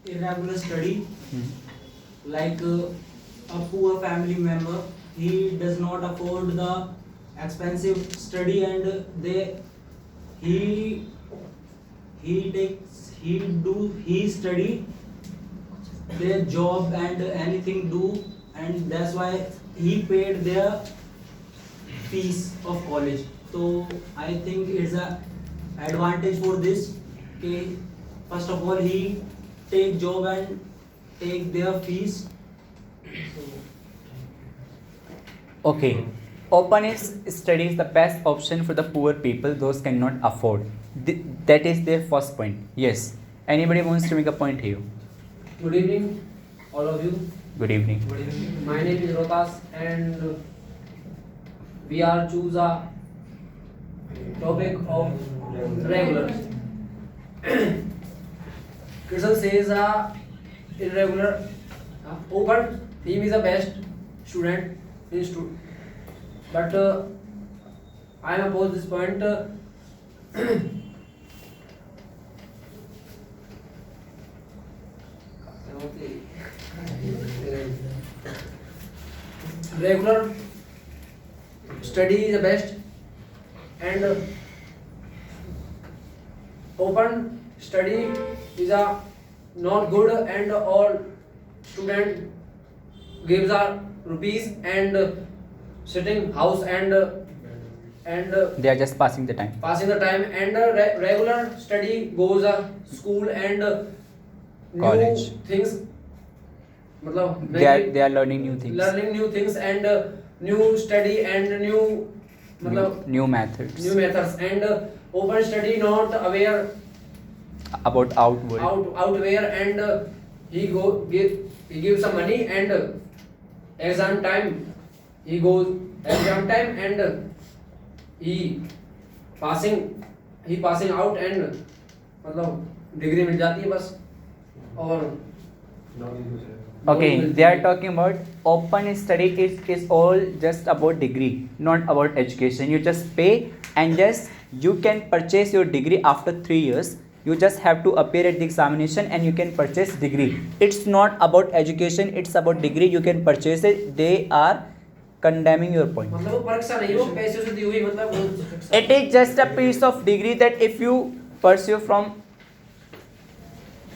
irregular study, like a poor family member, he does not afford the expensive study, and he he study their job and anything do, and that's why he paid their fees of college. So I think it's a advantage for this. Okay, first of all he take job and take their fees. So, Okay. Open study is the best option for the poor people, those cannot afford. That is their first point. Yes. Anybody wants to make a point here? Good evening, all of you. Good evening. good evening. My name is Rotas, and we are choose a topic of regulars. Krishna says irregular. Open team is the best student in but I am opposed this point. Regular study is the best, and open study is a not good, and all student gives a rupees and sitting house and They are just passing the time. passing the time, and regular study goes school and new College. things. मतलब They are learning new things. learning new things and new study and new मतलब New methods. new methods, and open study not aware About outward. outware, and he gives some money, and exam time he goes exam time, and he passing out, and मतलब degree मिल जाती है बस. और Okay, they are talking about open study is all just about degree, not about education. You just pay and just you can purchase your degree after 3 years. You just have to appear at the examination and you can purchase degree. It's not about education, it's about degree. You can purchase it. They are condemning your point. मतलब वो परीक्षा नहीं, वो पैसे से दी हुई, मतलब वो It is just a piece of degree that if you pursue from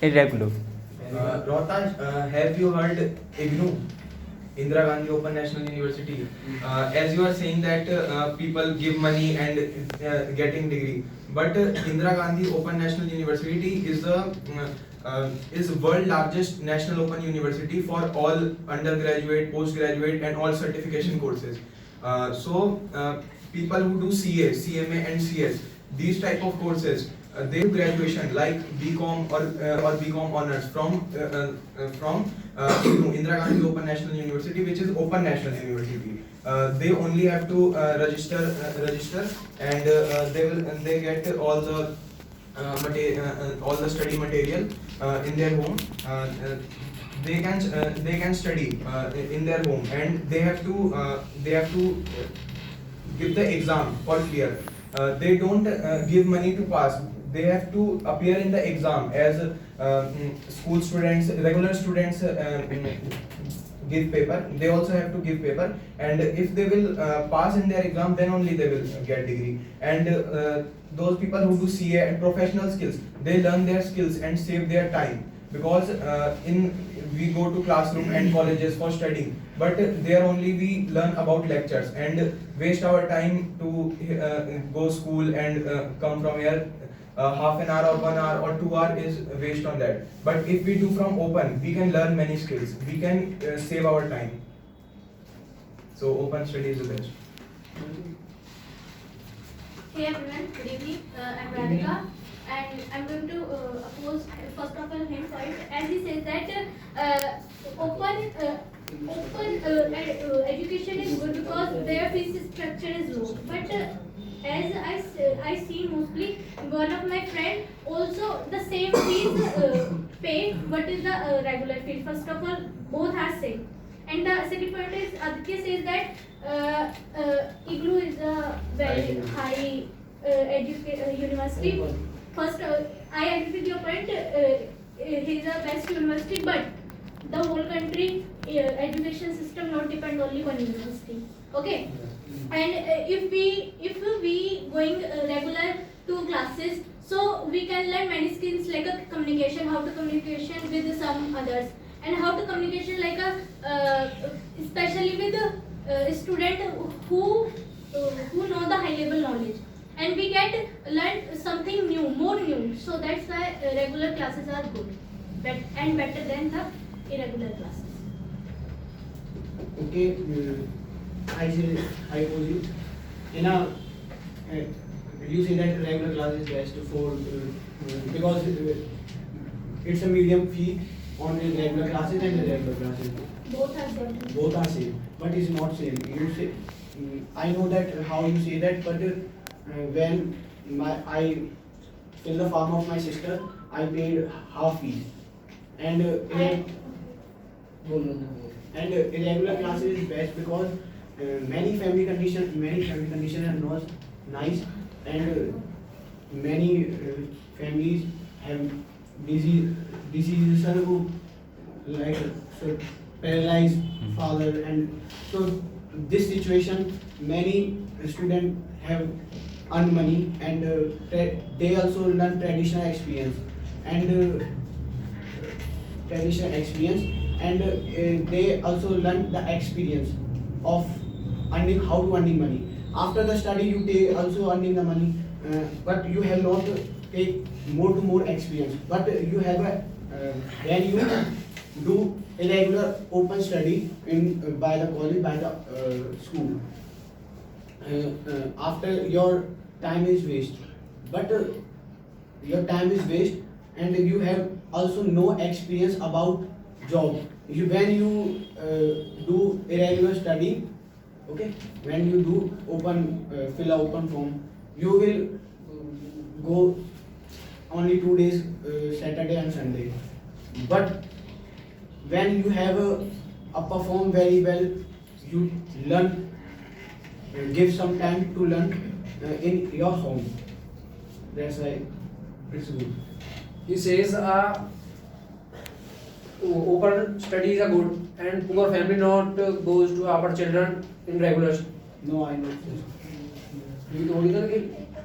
irregular. Rohtaj, have you heard IGNOU, Indira Gandhi Open National University? As you are saying that people give money and getting degree, but Indira Gandhi Open National University is world largest national open university for all undergraduate, postgraduate, and all certification courses. People who do CA, CMA, and CS, these type of courses. They do graduation like BCom or BCom honors from Indira Gandhi Open National University, which is Open National University. They only have to register, and they get all the all the study material in their home. They can study in their home, and they have to give the exam for clear. They don't give money to pass. They have to appear in the exam as school students, regular students give paper. They also have to give paper, and if they will pass in their exam, then only they will get degree. And those people who do CA and professional skills, they learn their skills and save their time, because we go to classroom and colleges for studying, but there only we learn about lectures and waste our time to go school and come from here. Half an hour or 1 hour or 2 hour is waste on that. But if we do from open, we can learn many skills. We can save our time. So open study is the best. Hey everyone, good evening. I'm Radhika, and I'm going to oppose first of all him point, as he says that open education is good because their fees structure is low. But as I see mostly one of my friend also the same fees pay. What is the regular fee? First of all, both are same. And the second point is Aditya says that IGNOU is a very high university. First, I agree with your point. he's a best university, but the whole country education system not depend only one university. Okay, and if we going regular to classes, so we can learn many skills like a communication, how to communication with some others, and how to communication like especially with a student who know the high level knowledge, and we get learn something new, more new. So that's why regular classes are good, and better than the irregular classes. Okay, I told you. In a, you say that regular class is best for because it's a medium fee on the regular classes and the regular classes. Both are good. Both are same, but it's not same. You say, I know that how you say that, but when I fill the form of my sister, I paid half fees, and and irregular classes is best because many family condition are not nice, and many families have diseases who like so paralyzed father, and so this situation many students have earn money, and they also learn traditional experience and they also learn the experience of earning how to earning money. After the study you take also earning the money, but you have not take more to more experience, but you have a when you do irregular open study in by the college, by the school, after your time is waste, but your time is waste, and you have also no experience about job. When you do irregular study, okay, when you do open fill a open form, you will go only 2 days, Saturday and Sunday, but when you have perform very well, you learn, give some time to learn in your home. That's why it's good. He says open studies are good and poor family not goes to our children in regular. No, I know. You told me that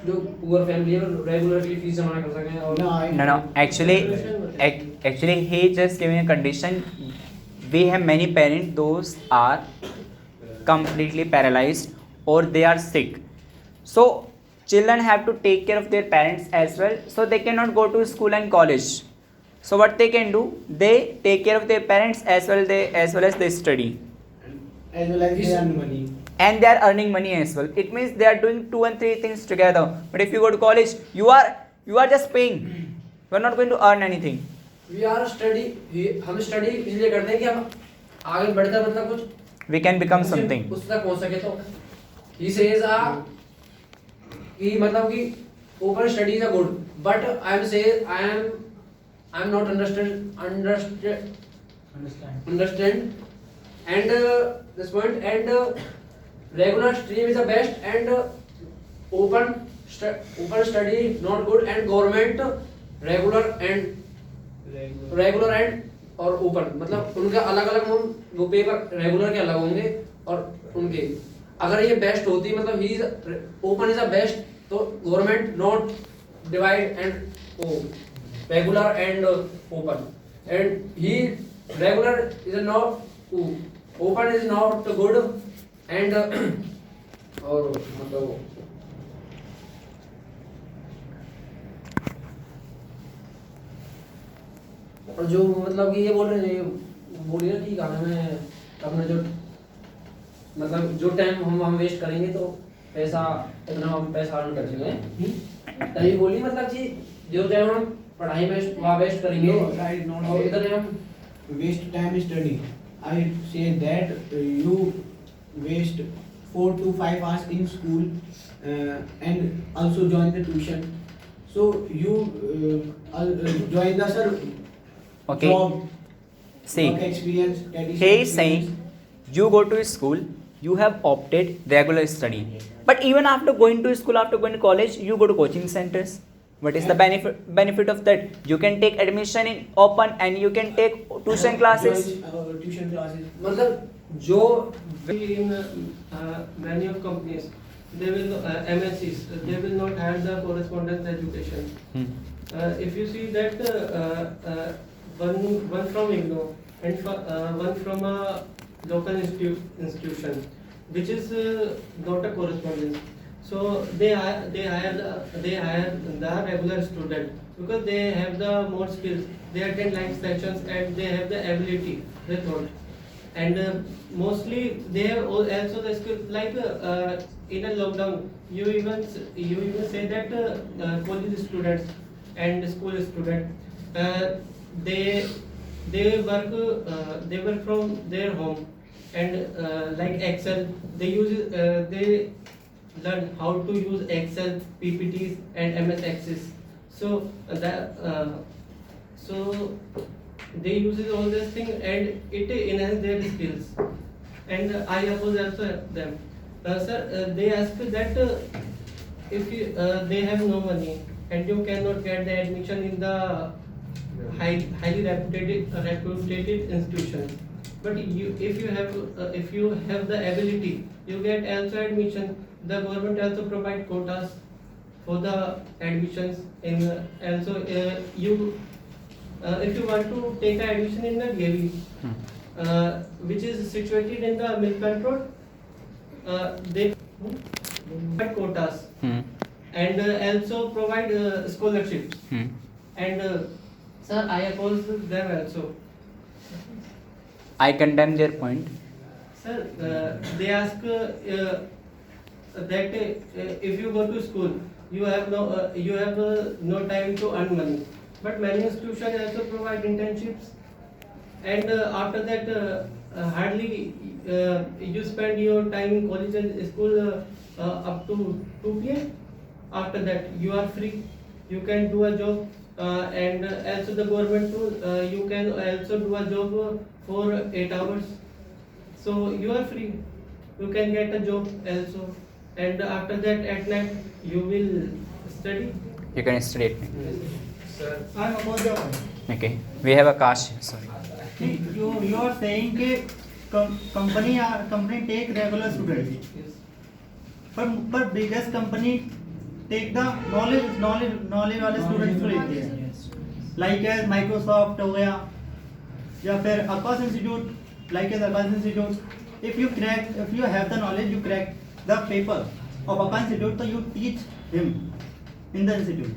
जो poor family है regularly fees जमा कर सकें और No, I No, actually he just giving a condition. We have many parents, those are completely paralyzed or they are sick, so children have to take care of their parents as well, so they cannot go to school and college. So what they can do, they take care of their parents as well as they study, as well as they earn money. and they are earning money as well. It means they are doing 2 and 3 things together. But if you go to college, you are just paying, you are not going to earn anything. we are study हम study इसलिए करते हैं कि हम आगे बढ़कर मतलब कुछ We can become something. उस तक पहुंच सके. तो he says कि मतलब कि open studies are good, but I am say I am not understand and this point, and regular stream is the best, and open study not good, and government regular and और open मतलब उनका अलग अलग वो paper regular के अलग होंगे और उनके अगर ये बेस्ट होती मतलब ही ओपन इज अ बेस्ट, तो government not divide and regular and open, and he regular is not open is not good, and और मतलब और जो मतलब कि ये बोल रहे हैं बोलिए ना ठीक है, हमें अपना जो मतलब जो टाइम हम वेस्ट करेंगे तो पैसा इतना हम पैसा अर्न कर सकें, तभी बोलिए मतलब कि जो टाइम हम पढ़ाई में वहाँ वेस्ट करेंगे और इधर हम waste time study. I say that you waste 4 to 5 hours in school and also join the tuition. So you join the sir Okay. job, See, work experience, traditional he is saying experience. you go to school, you have opted regular study, but even after going to school, after going to college, you go to coaching centers, What is the benefit of that? You can take admission in open and you can take tuition classes. Tuition classes. मतलब जो In many of companies, they will MNCs, they will not have the correspondence education. Hmm. If you see that one from IGNOU and one from a local institution, which is not a correspondence. So they hire the regular student because they have the more skills. They attend live sessions and they have the ability. They thought. And mostly they have also the skill like in a lockdown you even say that college students and school students they work from their home and like Excel they use they learn how to use Excel, PPTs and MS Access. So so they use all these things and it enhances their skills. And I oppose also them. Sir, they ask that if you, they have no money and you cannot get the admission in the highly reputed institutions. But if you have the ability, you get also admission. The government also provide quotas for the admissions in also you. If you want to take an admission in the GAVI, which is situated in the Milpant Road, they provide quotas and also provide scholarships. And sir, I oppose them also. I condemn their point. Sir, they ask that if you go to school, you have no time to earn money. But many institutions also provide internships, and after that, hardly you spend your time in college and school up to 2 p.m. After that, you are free. You can do a job, and also the government too. You can also do a job for 8 hours. So you are free. You can get a job also, and after that at night you will study. You can study it. Sir, I am opposed your point. Okay. We have a Kash. Sorry. You are saying कि company take regular students, but biggest company take the knowledge वाले students को लेती है, like as Microsoft हो गया या फिर Akas Institute, like as Akas Institute. If you have the knowledge, you crack the paper of Akas Institute, so you teach him in the institute.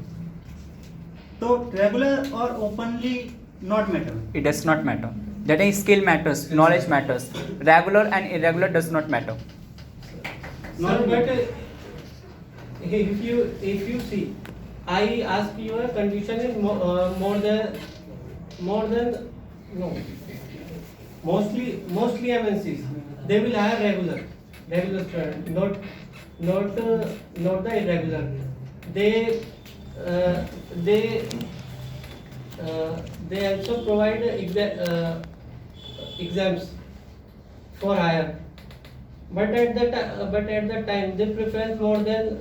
So regular or openly not matter. It does not matter. That is, skill matters, knowledge matters. Regular and irregular does not matter. Sir, but if you see, I ask you a condition is more than no, mostly MNCs. They will hire regular student, not the irregular. They also provide exams for hire. But at the time they prefer more than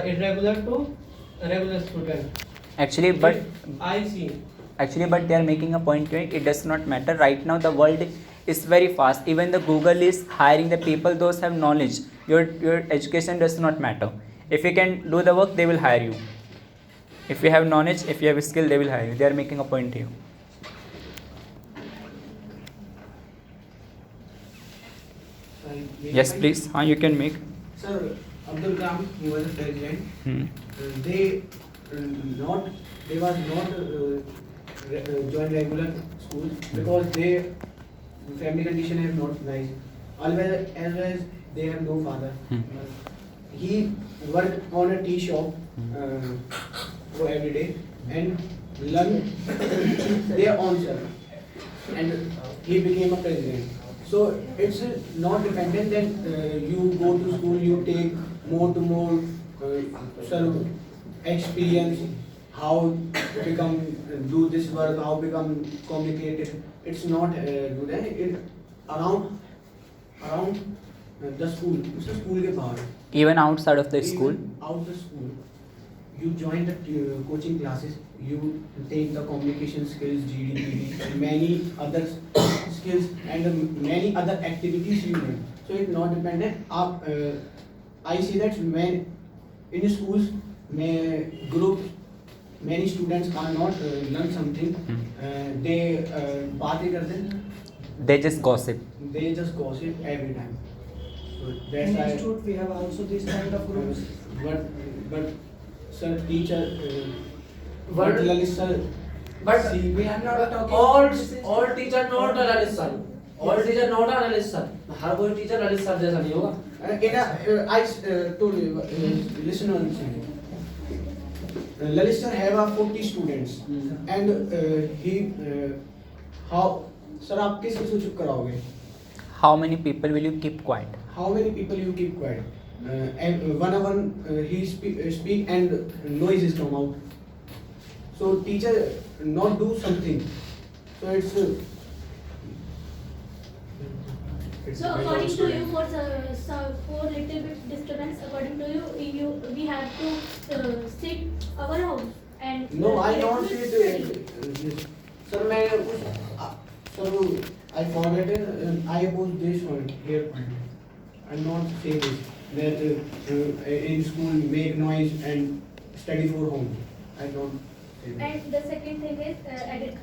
irregular to regular student. Actually, but I see. but they are making a point to it. It does not matter. Right now, the world is very fast. Even the Google is hiring the people those have knowledge. Your education does not matter. If you can do the work, they will hire you. If you have knowledge, if you have skill, they will hire you. They are making a point to you. Yes, please. You can make. Sir, Abdul Kalam, he was the president. They was not join regular schools because their family condition is not nice. Always as they have no father. He worked on a tea shop for every day and learned their own self. And he became a president. So it's not dependent that you go to school, you take more to more experience, how to become do this work, how become complicated. It's not good. It around the school. It's a school के बाहर. Even outside of the school. Out the school. you join the coaching classes, you take the communication skills, GDP, and many other skills and many other activities you learn. So it's not dependent. I see that when in schools, many students cannot learn something. They बातें करते हैं. They just gossip. They just gossip every time. So In that's why. institute we have also this kind of groups. But sir, teacher, But- Lalit sir, But see, We are not talking. all teacher not a Lalit sir. All teacher not a Lalit sir. हर कोई teacher Lalit sir जैसा नहीं होगा. I told you, listen on this. Lalit sir have 40 students and he how sir आप किस किस को चुप कराओगे? How many people will you keep quiet? How many people you keep quiet? And one he speak and noises come out. So teacher not do something. So it's So according to you, for little bit disturbance, according to you, we have to sit our house and. no, I let don't me see study. it. Sir, मैं sir I forget it. I oppose this one here. I'm not saying this that in school make noise and study for home. I don't say that. And the second thing is,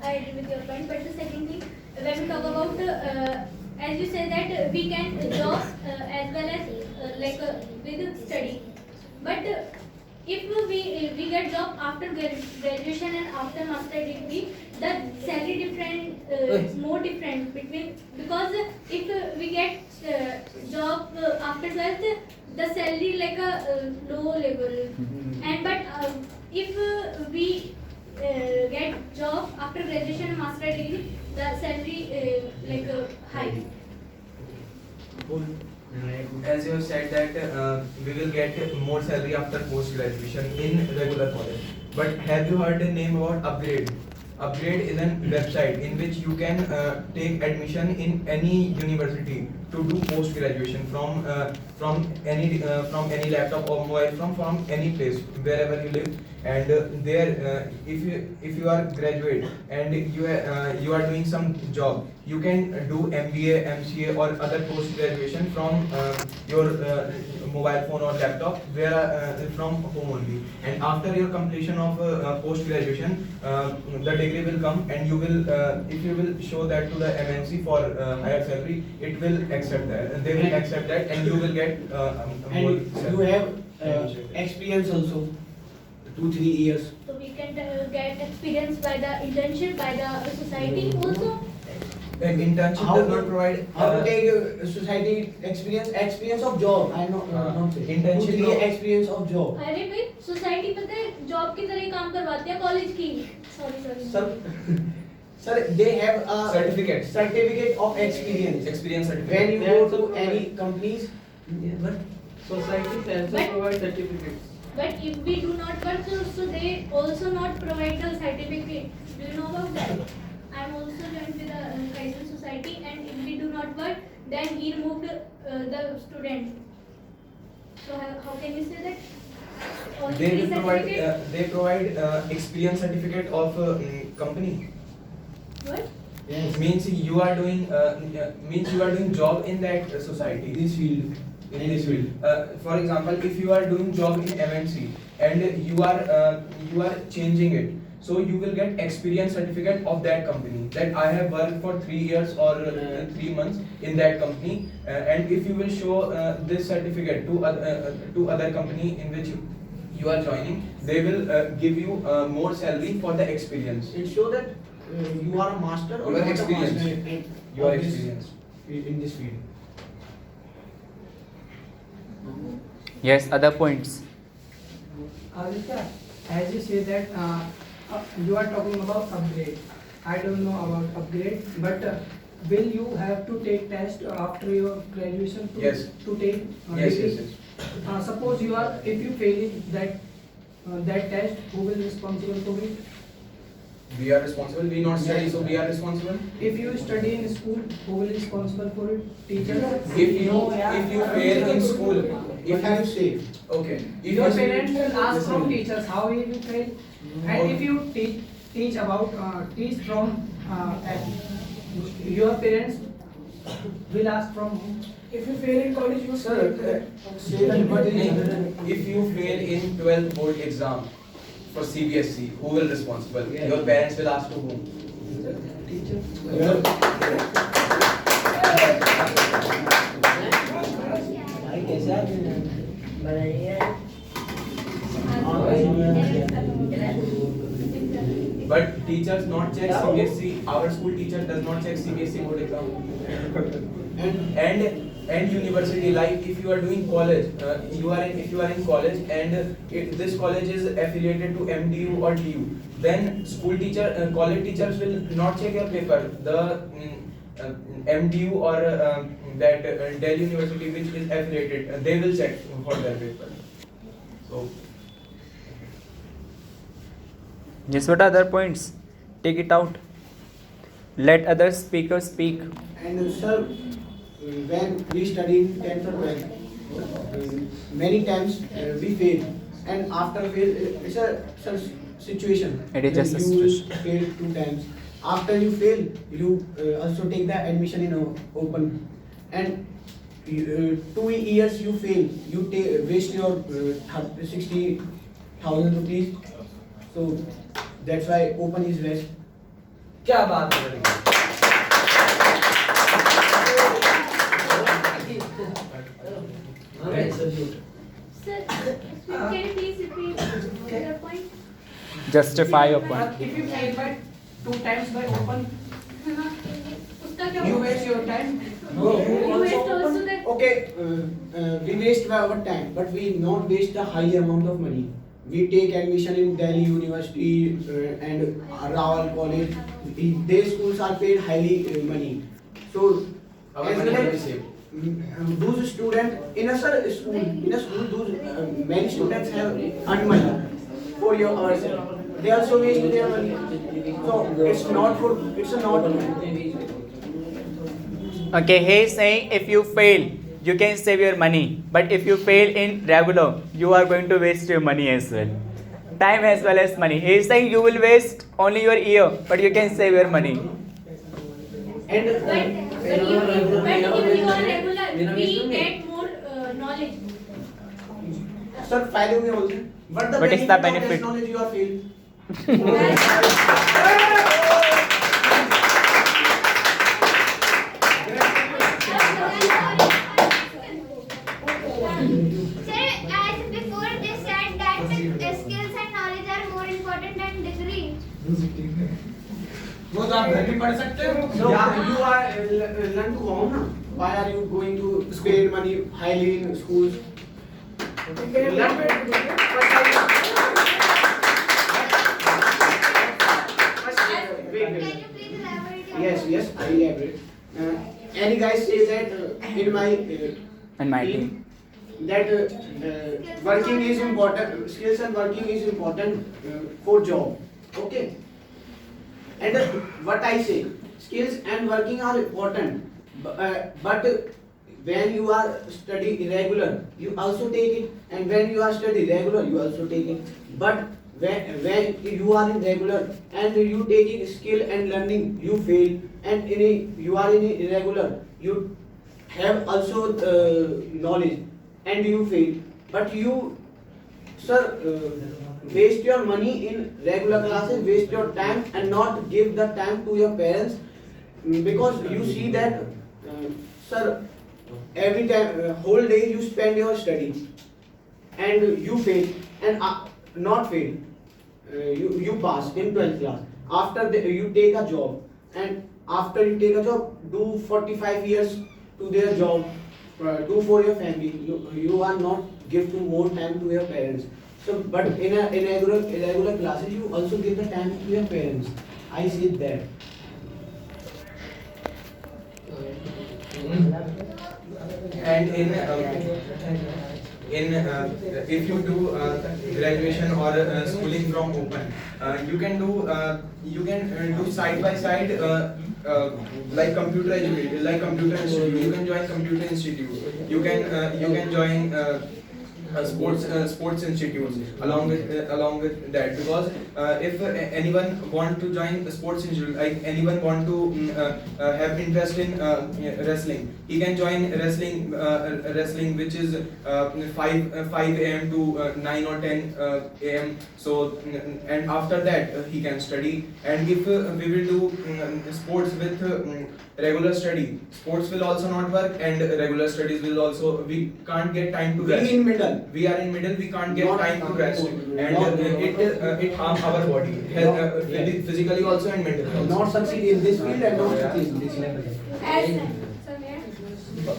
I agree with your point, but the second thing, when we talk about, as you say that we can job as well as with study, but if we get job after graduation and after master degree, the salary different is more different between, because if we get job after 12th, the salary like a low level, and but if we get job after graduation and master degree, the salary high. As you have said that we will get more salary after post graduation in regular college. But have you heard the name about Upgrade? Upgrade is a website in which you can take admission in any university to do post graduation from any laptop or mobile from any place wherever you live. And there if you are graduate and you are doing some job, you can do MBA, MCA or other post graduation from your mobile phone or laptop from home only. And after your completion of post graduation, the degree will come and you will if you will show that to the MNC for higher salary, it will accept that. They will accept that and you will get more And you salary. have experience also, 2-3 years. So we can get experience by the internship, by the society also. An internship does not provide How to take society experience of job. I not saying. Internship 2-3 no. experience of job. अरे भाई society पता है job की तरह ही काम करवाते हैं college की. Sorry. Sir, they have a certificate of experience. experience When certificate. you go to any companies, Societies also But- provide certificates. But if we do not work, so they also not provide the certificate. Do you know about that? I'm also joined with the Kaizen Society, and if we do not work, then he removed the student. So how can you say that? Only They three will provide certificate? experience certificate of company. What? yes, Means you are doing job in that society. this field. In this field. For example, if you are doing job in MNC and you are changing it, so you will get experience certificate of that company, that I have worked for 3 years or 3 months in that company, and if you will show this certificate to other company in which you are joining, they will give you more salary for the experience. It shows that you are a master or You are not a experienced. master You are of this- experienced. in this field. Yes, other points. Aditya, as you say that you are talking about upgrade. I don't know about upgrade, but will you have to take test after your graduation to, Yes. to take Yes, degree? yes, yes. Suppose you are, if you fail in that test, who will responsible for it? We are responsible. We not study, so we are responsible. If you study in school, who will responsible for it? Teacher? If you fail in school, What have you say? okay. If Your you- parents will ask Listen. from teachers how will you fail, and if you teach from your parents will ask from whom? If you fail in college, you Sir, say that what is If you fail in 12th board exam for CBSE, who will responsible? Your parents will ask to whom? But teachers not check CBSE. Our school teacher does not check CBSE board exam. And university, like if you are doing college, if you are in college and if this college is affiliated to MDU or DU, then school teacher, college teachers will not check your paper. The MDU or that Delhi University which is affiliated, they will check for their paper. So. Yes, what are other points? Take it out. Let other speakers speak. And sir, when we study in 10th or 12th, many times we fail, and after fail, it's a situation. It is just a You will situation. fail 2 times. After you fail, you also take the admission in open, and 2 years you fail, you waste your 60,000 rupees. So that's why open is best. क्या बात कर रही है? Sir, can you please repeat your point? Justify your point. If you fail by 2 times by open, उसका क्या you waste your time. You waste also that. Okay, we waste our time, but we not waste the high amount of money. We take admission in Delhi University and Rawal College. Their schools are paid highly money. So, Our as money well will be as saved. those students in a school, those many students have earned money for your ourselves. They also waste their money. So it's not for Okay, he is saying if you fail, you can save your money. But if you fail in regular, you are going to waste your money as well. Time as well as money. He is saying you will waste only your year, but you can save your money. And But if you are regular, we get more knowledge. sir, फायदे हुए बोलते हैं. But What is the of benefit? this knowledge you are failed. Sir, as before they said that skills and knowledge are more important than degree. वो तो आप घर भी पढ़ सकते हो. You are learn to home ना. Why are you going to spend money highly in schools? Can you please elaborate? Yes, I elaborate. Any guys say that in my And my team. that working is important, skills and working is important for job. Okay. And what I say, skills and working are important, but when you are study regular, you also take it, and when you are study regular, you also take it. But when you are in regular and you taking skill and learning, you fail, and you are in irregular, you have also knowledge and you fail, but you, sir, waste your money in regular classes, waste your time and not give the time to your parents, because you see that, sir, every time, whole day you spend your study and you fail, and not fail, you pass in 12th class. After you take a job, and after you take a job, do 45 years to their job, do for your family. You are not give to more time to your parents. So, but in irregular classes, you also give the time to your parents. I see that. And in if you do graduation or schooling from open, you can do side by side, like computer education, like computer institute. You can join computer institute. You can join sports institutes along with that, because if anyone want to join the sports institute, like anyone want to have interest in wrestling, he can join wrestling, which is 5 a.m. to 9 or 10 a.m. So and after that he can study. And if we will do sports with regular study, sports will also not work, and regular studies will also, we can't get time to rest. We are in middle, we can't get Not time to time rest, to- and it harms our body, physically also and mentally also. Not succeed in this field and not succeed in this field.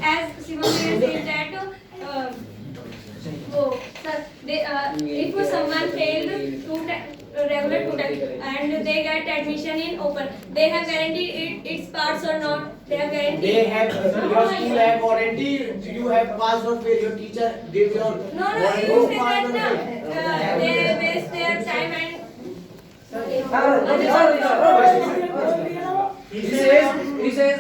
As Shivam said that if someone failed regular two times and they get admission in open, they have guaranteed its parts or not? They have guaranteed. They have your school have warranty. You have passed or failed. Your teacher gave your No, you say that no. They waste their time and. he says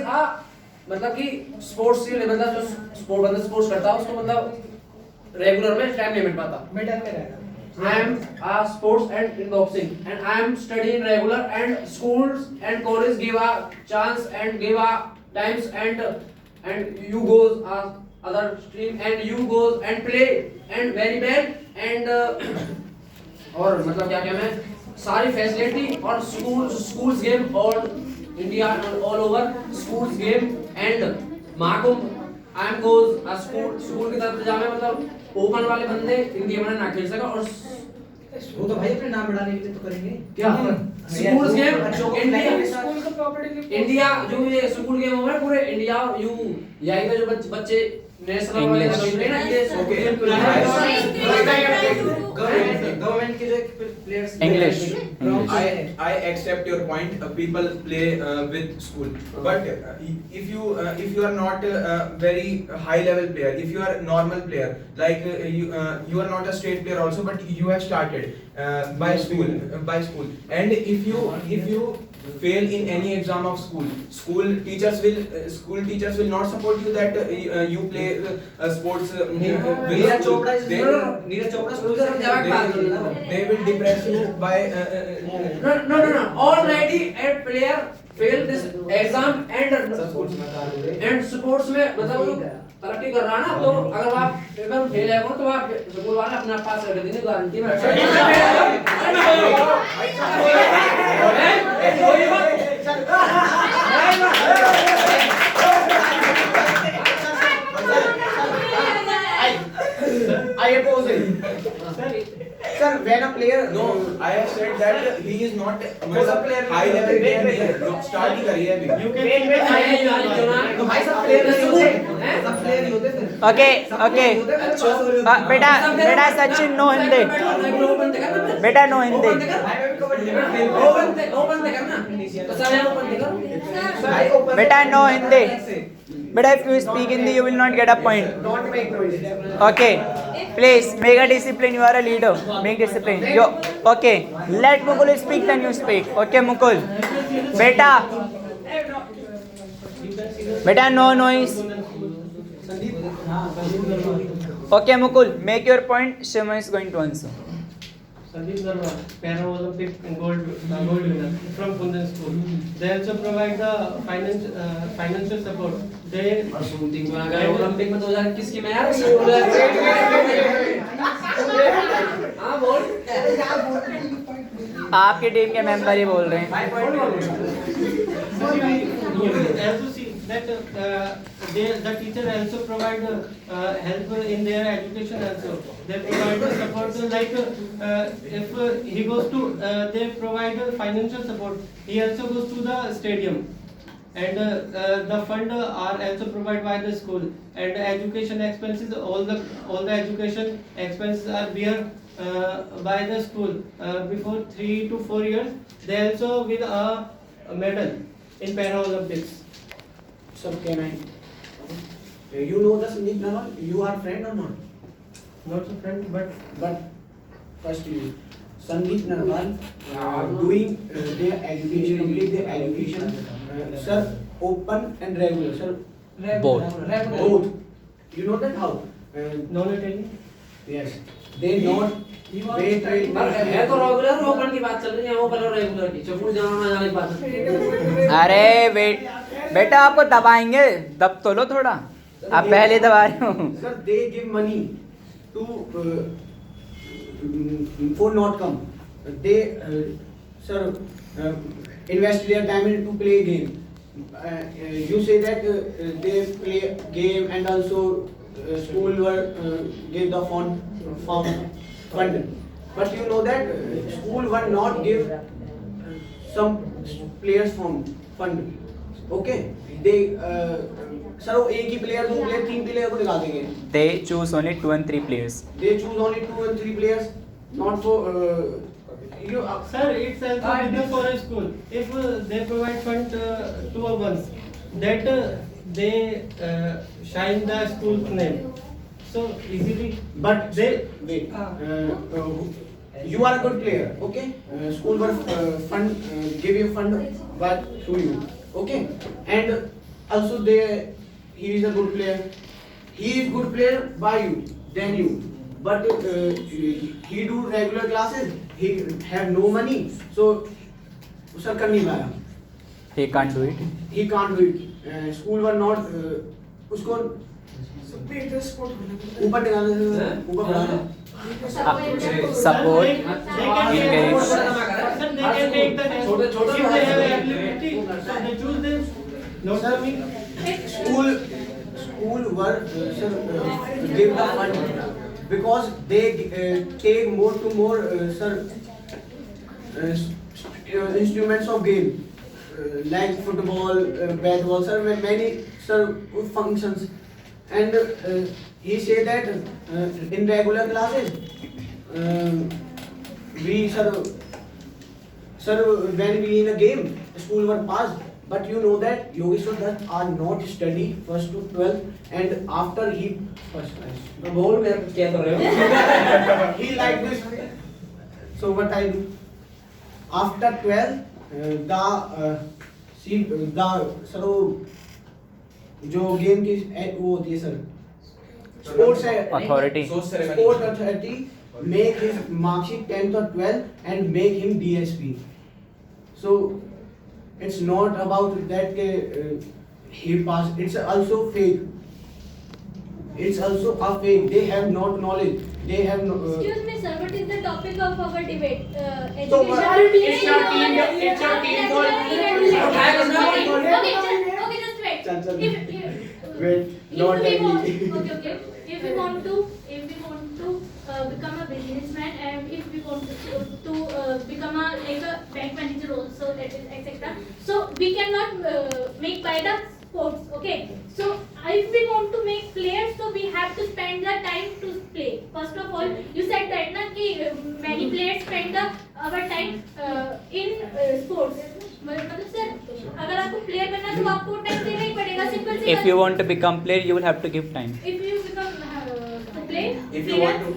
मतलब कि sports के लिए, मतलब जो बंदा sports करता है उसको मतलब रेगुलर में टाइम नहीं मिल पाता. मिडल में रहना. I am a sports and in boxing, and I am studying regular, and schools and college give a chance and give a times, and you goes other stream and you goes and play and very well and और मतलब क्या मैं सारी facility और schools game all India and all over schools game and Mahakumbh I am goes a school की तरफ जामे मतलब ओपन वाले बंदे इन गेम में ना खेल सका. और वो तो भाई अपने नाम बढ़ाने के लिए तो करेंगे क्या स्कूल गेम स्कूल का प्रॉपर्टी इंडिया जो ये स्कूल गेम हो रहा है पूरे इंडिया यू यही का जो बच्चे नेशनल वाले खेल ना ये गवर्नमेंट के जो players English. I accept your point. People play with school, but if you are not a very high level player, if you are a normal player, like you are not a state player also, but you have started by school, and if you fail in any exam of school teachers will not support you that you play sports. Neeraj Chopra school से They will depress you by no already a player failed this exam and sports में मतलब वो तरक्की कर रहा ना, तो अगर आप पेपर में फेल है तो आप स्कूल वाले अपने पास रख देंगे गारंटी में. I oppose it. Sir, when a player no, I have said that he is not high level player. Start ही करिए अभी. You can भाई सब प्लेयर नहीं होते सब प्लेयर नहीं होते फिर Okay. बेटा सचिन नो हिंदी. बेटा नो हिंदी. बेटा no Hindi. But if you speak Hindi, you will not get a point. don't make noise. Okay, please make a discipline. You are a leader. Make discipline. Okay. Let Mukul speak, then you speak. Okay, Mukul. Beta, no noise. Okay, Mukul, make your point. Shima is going to answer. Sandeep Narwal, Para-Olympic gold winner from Kundan School. They also provide the financial support. They Olympic में 2021 की मैं यार हाँ बोल आपके team के member ही बोल रहे हैं. also see that the teacher also provide help in their education also. They provide support like if he goes to they provide financial support. He also goes to the stadium. And the fund are also provided by the school, and education expenses, all the education expenses are bear by the school. Before 3 to 4 years, they also win a medal in Para-Olympics. Sir, can I? You know the Sandeep Nawal? You are friend or not? not so friend, But first you, Sandeep Narwal, doing their education, complete their education, sir, open and regular, sir, Both. both. You know that how? non-attending. Yes, they not wait. पर है तो regular open की बात चल रही है, वो पहले रेगुलर की चपूड़ जाना ना जाने की बात है। अरे बेटा आपको दबाएंगे, दब तो लो थोड़ा, आप पहले दबा रहे हो। Sir, they give money to for not come. They sir invest their time to play game. You say that they play game and also school work give the fund. But you know that school will not give some players fund. Okay, they sir वो एक ही player, 2 player, 3 player को निकाल देंगे. They choose only 2 and 3 players. They choose only 2 and 3 players, not for you. Sir, it's also business for a school. If they provide fund to once, that they shine the school's name. So easily. But they wait. You are a good player, okay? School will fund give you fund, but through you, okay? And also he is a good player. He is good player by you, than you. But he do regular classes. He have no money, so sir कर नहीं पाया. He can't do it. He can't do it. School will not उसको ऊपर निकालने ऊपर बढ़ाना. Support, encourage. Sir, they can take the test. If they have ability, so they choose them. Not coming. School work sir give the fund because they take more to more sir instruments of game like football, basketball, sir, many sir functions. And he say that in regular classes we sir when we in a game school work pass, but you know that Yogeshwar Dutt are not study first to 12th and after he first class. बोल मेरे को क्या कर रहे हो? He like this. So what I do after 12 the sir जो game की वो होती है sir sports Authority. Sports authority make his mark sheet 10th or 12th and make him DSP. So it's not about that he passed. It's also fake. It's also a fake. They have not knowledge. They have no. Excuse me, sir. What is the topic of our debate? So, Education. it's your team. It's your team for. Okay, just wait. Chal. If Not we want, agree. okay. If we want to become a businessman and if we want to become a bank manager also, that is etc. So we cannot make by the sports, okay? So if we want to make players, so we have to spend the time to play. First of all, you said that na कि many players spend our time in sports. मतलब sir अगर आपको player बनना तो आपको time देना ही पड़ेगा, सिंपल सी. If you want to become player, you will have to give time. If you become to play, If you want to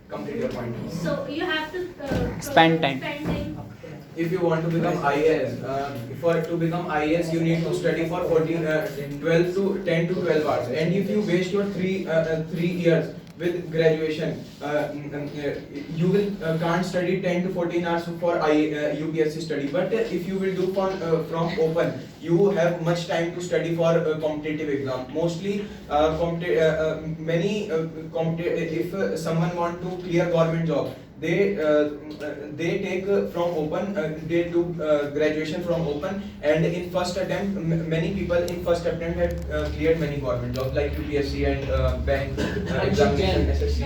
complete your point. so you have to Spend time. Spend time. If you want to become IAS, to become IAS you need to study for 12 to 10 to 12 hours. And if you waste your 3 years with graduation, you will can't study 10 to 14 hours for UPSC study. But if you will do from open, you have much time to study for competitive exam. Mostly if someone want to clear government job, they take from open, they do graduation from open, and in first attempt many people in first attempt had cleared many government jobs like UPSC and bank examination SSC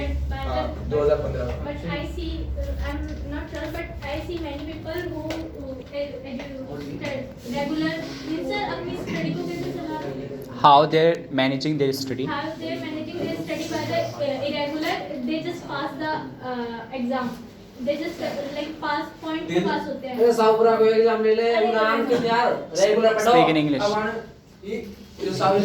2015. But I see, I'm not sure, but I see many people who regular sir अपनी study को कैसे चला रहे हैं? How they're managing their study? How they are managing their study by the irregular? They just pass the exam. They just like pass point पे pass होते हैं. अरे साहबरा को एग्जाम ले ले, नाम के यार रेगुलर पढ़ो. Speak in English. ये साहबरा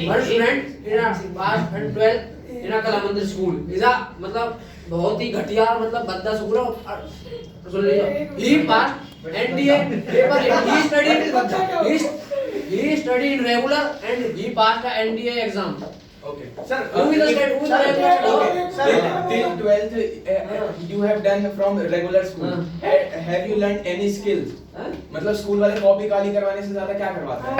One student in a past and 12 in a Kalamandir school is a मतलब बहुत ही घटिया मतलब बद्दा स्कूल है। सुन लीजिए, he passed NDA paper and he studied in regular and he passed the NDA exam. Okay. Sir, Who is the state? Who is the regular? okay. Till 12th you have done from regular school. Have you learned any skills? मतलब school वाले copy काली करवाने से ज्यादा क्या करवाते हैं?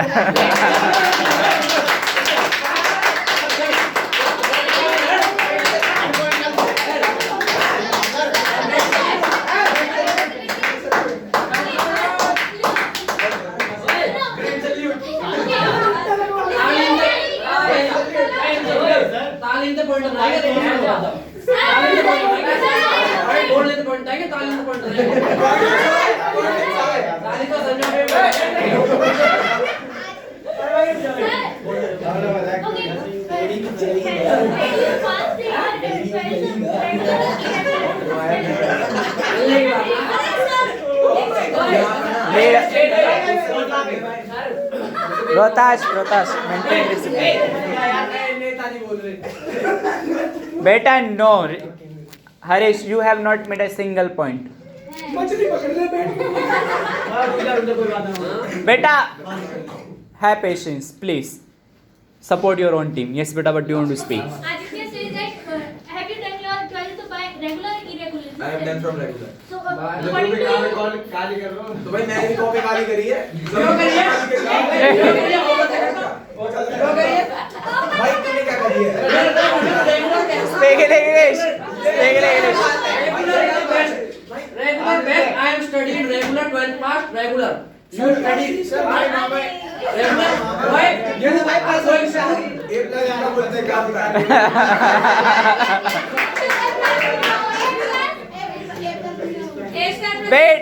तालीम तो पॉइंट रहेगा, बोल लेते पॉइंट आएगा, तालीम तो पॉइंट रहेगा, तालीम का संजय रोहताश मेंटेन डिसिप्लिन। बेटा no, Harish you have not made a single point. बेटा have patience please, support your own team. Yes beta, what do you want to speak? Aditya says that have you done your 12th by regular or irregular? I have done from regular. So according to you, तो भाई मैंने भी copy काली करी है। भाई तूने क्या करी है? Speak in English. Speak in English. regular best. I am studying regular 12th pass regular. You study regular. Why? ये तो भाई पास हो गया। एक लग जाना बोलते क्या बता रहे Wait.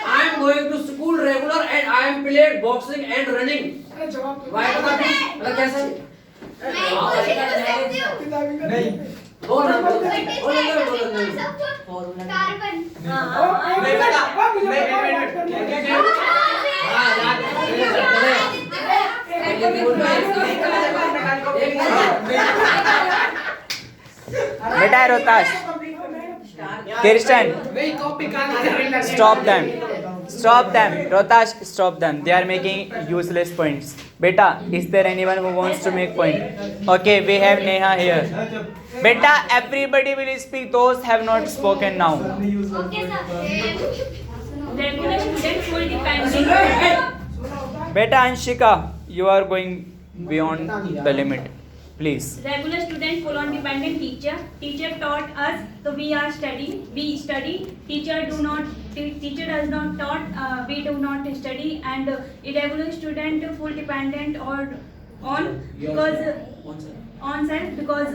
I am going to school regular and I am playing boxing and running. Why मतलब कैसे? नहीं बोल कार्बन नहीं बेटा Rohtash, Kirsten, stop them. Rohtash, stop them. They are making useless points. Beta, is there anyone who wants to make point? Okay, we have Neha here. Beta, everybody will speak. Those have not spoken now. okay sir. Regular student full dependent. Beta Anshika, you are going beyond the limit. Please. Regular student full on dependent teacher. Teacher taught us, so we are studying. We study. Teacher does not taught. We do not study. And irregular student full dependent or on because on self because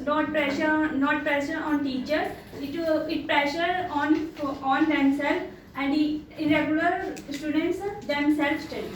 not pressure on teachers. It pressure on themselves, and irregular students themselves study.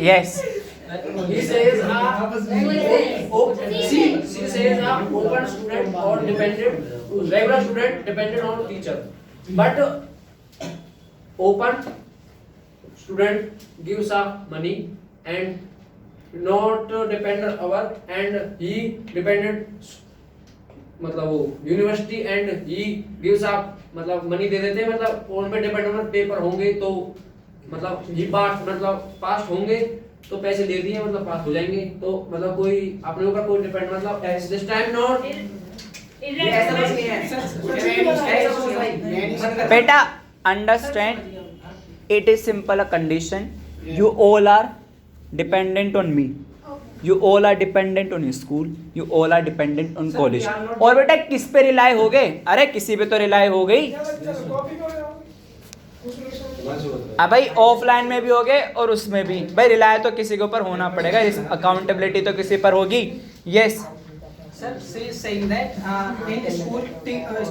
Yes. He says she says open student or dependent, regular student dependent on teacher, but open student gives money and not dependent our and he dependent मतलब वो university and he gives आप मतलब money दे देते हैं मतलब उन पे dependent paper होंगे तो मतलब ही पास होंगे तो पैसे दे दिए मतलब पास हो जाएंगे तो मतलब कोई अपने ऊपर कोई डिपेंड मतलब this time not Beta, understand, it is simple a condition. You all are dependent on me. You all are dependent on school. You all are dependent on Sir, college. we are not- और बेटा किस पे rely हो गए? अरे किसी पे तो रिलाई हो गई. अब भाई ऑफलाइन में भी हो गए और उसमें भी. भाई रिलाई तो किसी के ऊपर होना पड़ेगा. अकाउंटेबिलिटी तो किसी पर होगी. Yes. Sir, she is saying that in school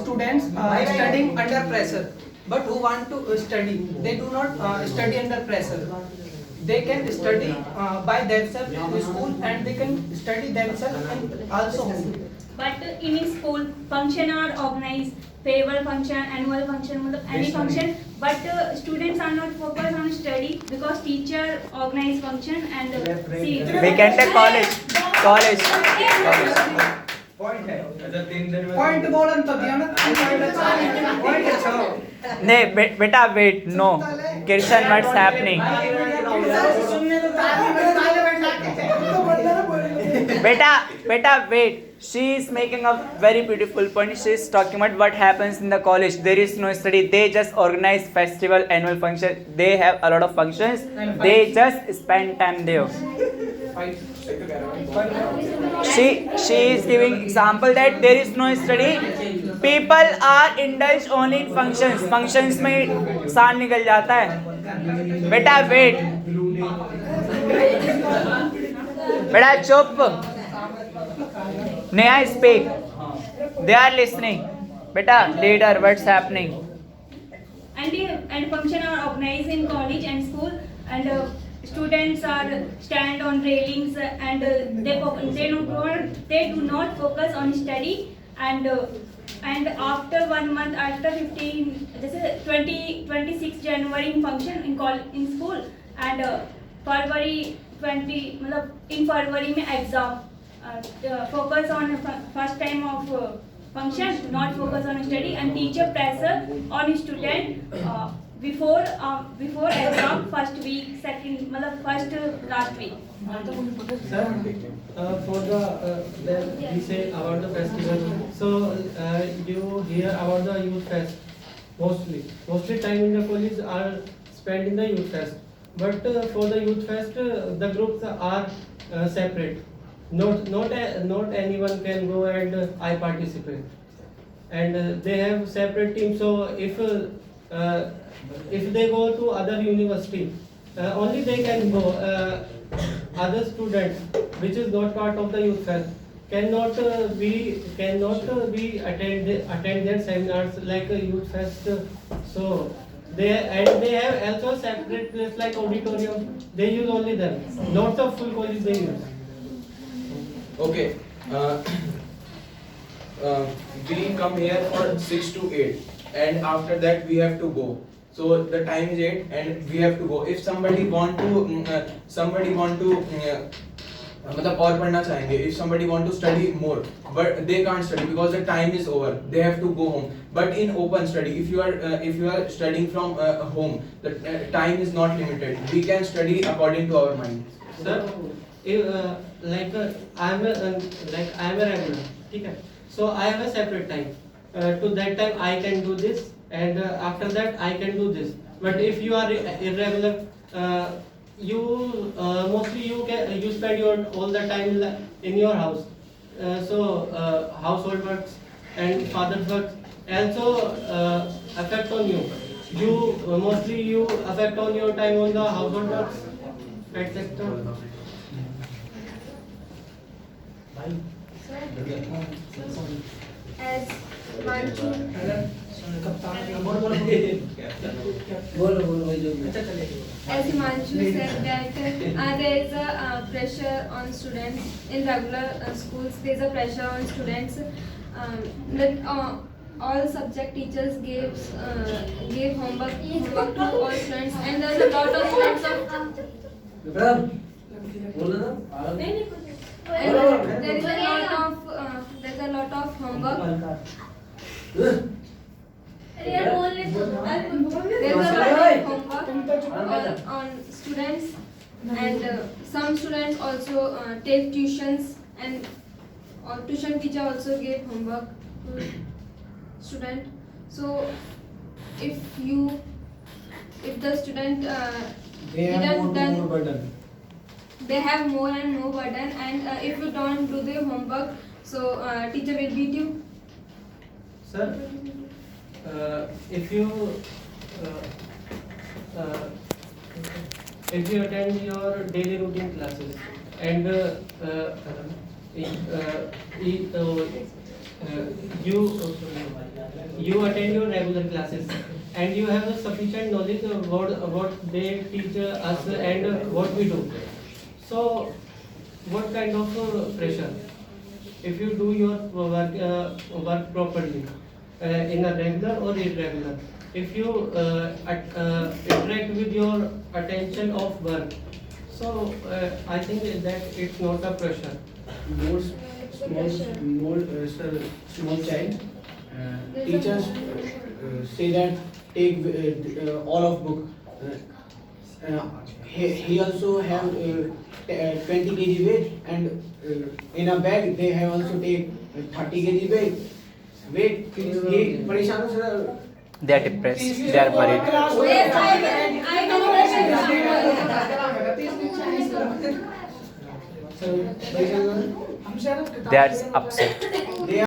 students are studying under pressure, but who want to study, they do not study under pressure. They can study by themselves in school and they can study themselves and also home. But in school, function are organized, farewell function, annual function, मतलब any function. But students are not focused on study because teacher organize function and see. We can take college. College. Point है अगर 3 दिन में Point बोलन तो दिया ना, point अच्छा हो. नहीं बेटा wait no. Kirshan, what's happening? Beta, wait. She is making a very beautiful point. She is talking about what happens in the college. There is no study. They just organize festival, annual function. They have a lot of functions. They just spend time there. She is giving example that there is no study. People are indulged only in functions. Functions में साल निकल जाता है. बेटा wait. बेटा चुप. Neha, speak. They are listening. Beta, leader, what's happening? And function are organized in college and school, and students are stand on railings and they do not focus on study, and after 1 month, after 15, this is 26 January in function in school, and February 20, मतलब in February में exam. Focus on first time of function, not focus on study, and teacher pressure on student before exam first week, second मतलब first last week. Sir, for we say about the festival. So you hear about the youth fest. Mostly time in the college are spent in the youth fest. But for the youth fest, the groups are separate. Not anyone can go and I participate, and they have separate teams. So if they go to other university, only they can go. Other students, which is not part of the youth fest, cannot be attend their seminars like a youth fest. So they have also separate place like auditorium. They use only them. Not the full college they use. Okay. We come here for 6 to 8, and after that we have to go. So the time is 8, and we have to go. If somebody want to मतलब और पढ़ना चाहेंगे, if somebody want to study more, but they can't study because the time is over, they have to go home. But in open study, if you are studying from home, the time is not limited. We can study according to our mind. Sir, if I am a regular, okay? So I have a separate time. To that time I can do this, and after that I can do this. But if you are irregular, you mostly you spend your all the time in your house. So household works and father's works also affect on you. Mostly you affect on your time on the household works, etc. As Manju said that there is a pressure on students in regular schools. There is a pressure on students that all subject teachers gave homework to all students, and there is a lot of students there's a lot of homework. There's a lot of homework on students, and some students also take tuitions, and tuition teacher also gave homework to student. So if the student they have didn't more done burden. they have more and more burden, and if you don't do the homework, so teacher will beat you. Sir, if you attend your daily routine classes and you attend your regular classes and you have a sufficient knowledge of what they teach us and what we do, so what kind of pressure if you do your work properly in a regular or irregular, if you interact with your attention of work, so I think that it's not a pressure. Small child, teachers say that take all of book. He also have 20 kg weight, and in a bag they have also take 30 kg weight. He परेशान हो sir. They are depressed, they are worried, Yes, I can परेशान हो. they are upset.